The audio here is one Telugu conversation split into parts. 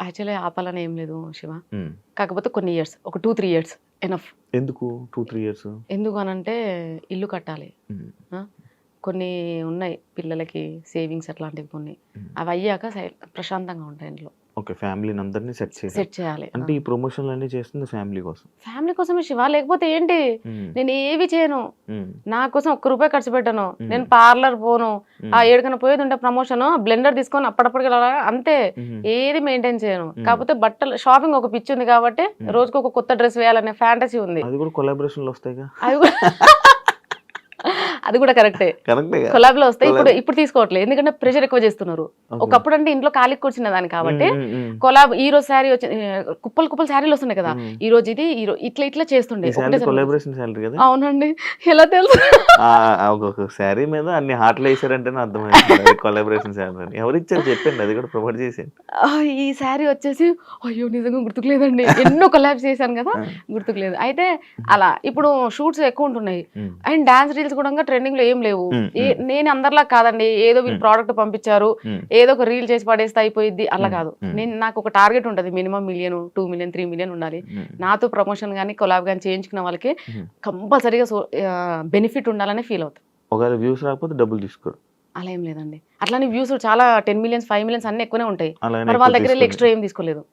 యాక్చువల్లీ ఆపాలని ఏం లేదు శివ. ఉమ్. కాకపోతే కొన్ని ఇయర్స్, ఒక 2-3 ఇయర్స్ ఎనఫ్. ఎందుకు 2-3 ఇయర్స్? ఎందుకు అనంటే ఇల్లు కట్టాలి, కొన్ని ఉన్నాయి పిల్లలకి సేవింగ్స్ అట్లాంటివి కొన్ని. అవి అయ్యాక ప్రశాంతంగా ఉంటాయి ఇంట్లో. ఓకే, ఫ్యామిలీని అందరినీ సెట్ సెట్ చేయాలి. అంటే ఈ ప్రమోషన్లు అన్ని చేస్తుంది ఫ్యామిలీ కోసం. ఫ్యామిలీ కోసమే శివ, లేకపోతే ఏంటి? నేను ఏవి చేయను, నా కోసం ఒక్క రూపాయి ఖర్చు పెట్టను. నేను పార్లర్ పోను, ఆ ఏడుకన్నా పోయేది ఉంటే ప్రమోషన్ బ్లెండర్ తీసుకొని అప్పటికీ అంతే, ఏది మెయింటైన్ చేయను. కాకపోతే బట్టలు షాపింగ్ ఒక పిచ్చి ఉంది కాబట్టి రోజుకు ఒక కొత్త డ్రెస్ వేయాలనే ఫ్యాంటసీ ఉంది. అది కూడా కొలాబరేషన్లు వస్తాయిగా. అది కూడా కరెక్టే, కొలాబ్ లో వస్తాయి. ఇప్పుడు తీసుకోవట్లేదు, ఎందుకంటే ప్రెషర్ ఎక్కువ చేస్తున్నారు. ఒకప్పుడు అంటే ఇంట్లో ఖాళీ కూర్చున్న దాన్ని కాబట్టి కొలాబ్ ఈ రోజు శారీ వచ్చి కుప్పలు శారీలు వస్తున్నాయి కదా, ఈ రోజు ఇది ఇట్లా చేస్తుండే. అవునండి, ఎలా తెలుసు? ఒక్కొక్క శారీ మీద అన్ని హార్ట్లు వేసారంటేనే అర్థమైంది కొలాబరేషన్ శారీ. ఎవరు ఇచ్చారు చెప్పండి, అది కూడా ప్రమోట్ చేసేయండి. ఈ శారీ వచ్చేసి అయ్యో నిజంగా గుర్తుకులేదండి, ఎన్నో కొలాబ్స్ చేశాను కదా, గుర్తుకులేదు. అయితే అలా ఇప్పుడు షూట్స్ ఎక్కువ ఉంటున్నాయి అండ్ డాన్స్ రీల్స్ కూడా ట్రెండింగ్ లో ఏం లేవు. నేను అందరిలా కాదండి, ఏదో వీళ్ళు ప్రోడక్ట్ పంపించారు ఏదో ఒక రీల్ చేసి పడేస్తే అయిపోయింది అలా కాదు. నాకు ఒక టార్గెట్ ఉంటుంది, మినిమం 1 million 2 million 3 million ఉండాలి. నాతో ప్రమోషన్ కానీ కొలాబ్ కానీ చేయించుకున్న వాళ్ళకి కంపల్సరీగా బెనిఫిట్ ఉండాలని ఫీల్ అవుతుంది. ఒకవేళ వ్యూస్ రాకపోతే డబ్బులు తీసుకోరు? అలా ఏం లేదండి, అట్లానే వ్యూస్ చాలా 10 millions 5 millions అన్ని ఎక్కువనే ఉంటాయి. మరి వాళ్ళ దగ్గర ఎక్స్ట్రా ఏం తీసుకోలేదు.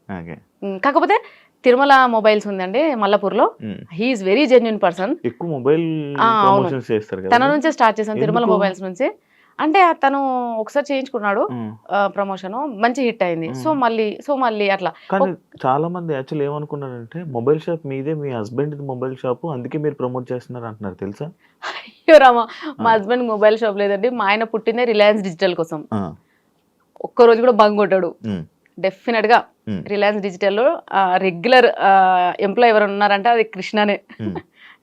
కాకపోతే తిరుమల మొబైల్స్ ఉందండి మల్లపూర్ లో, హీఈస్ వెరీ జెన్యున్ పర్సన్. ఎక్కువ మొబైల్ తన నుంచే స్టార్ట్ చేశాను, తిరుమల మొబైల్స్ నుంచి. అంటే తను ఒకసారి చేయించుకున్నాడు ప్రమోషన్, మంచి హిట్ అయింది. సో మళ్ళీ అట్లా. కానీ చాలా మంది యాక్చువల్ ఏమనుకున్నారంటే మొబైల్ షాప్ మీదే, మీ హస్బెండ్ మొబైల్ షాప్, అందుకే మీరు ప్రమోట్ చేస్తున్నారు అంటున్నారు, తెలుసా? అయ్యో రామా, మా హస్బెండ్ మొబైల్ షాప్ లేదండి. మా ఆయన పుట్టిందే రిలయన్స్ డిజిటల్ కోసం. ఒక్కరోజు కూడా బంగ్ కొట్టాడు. డెఫినెట్ గా రిలయన్స్ డిజిటల్ లో రెగ్యులర్ ఎంప్లాయ్ ఎవరు ఉన్నారంటే అది కృష్ణనే.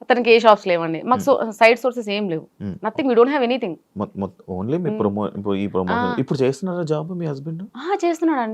అతనికి ఏ షాప్స్ లేవండి, మాకు సైడ్ సోర్సెస్ ఏం లేవు, nothing, we don't have anything. Only మీ ఈ ప్రమోషన్. ఇప్పుడు చేస్తున్నారా జాబ్ మీ హస్బెండ్? చేస్తున్నాడు అండి.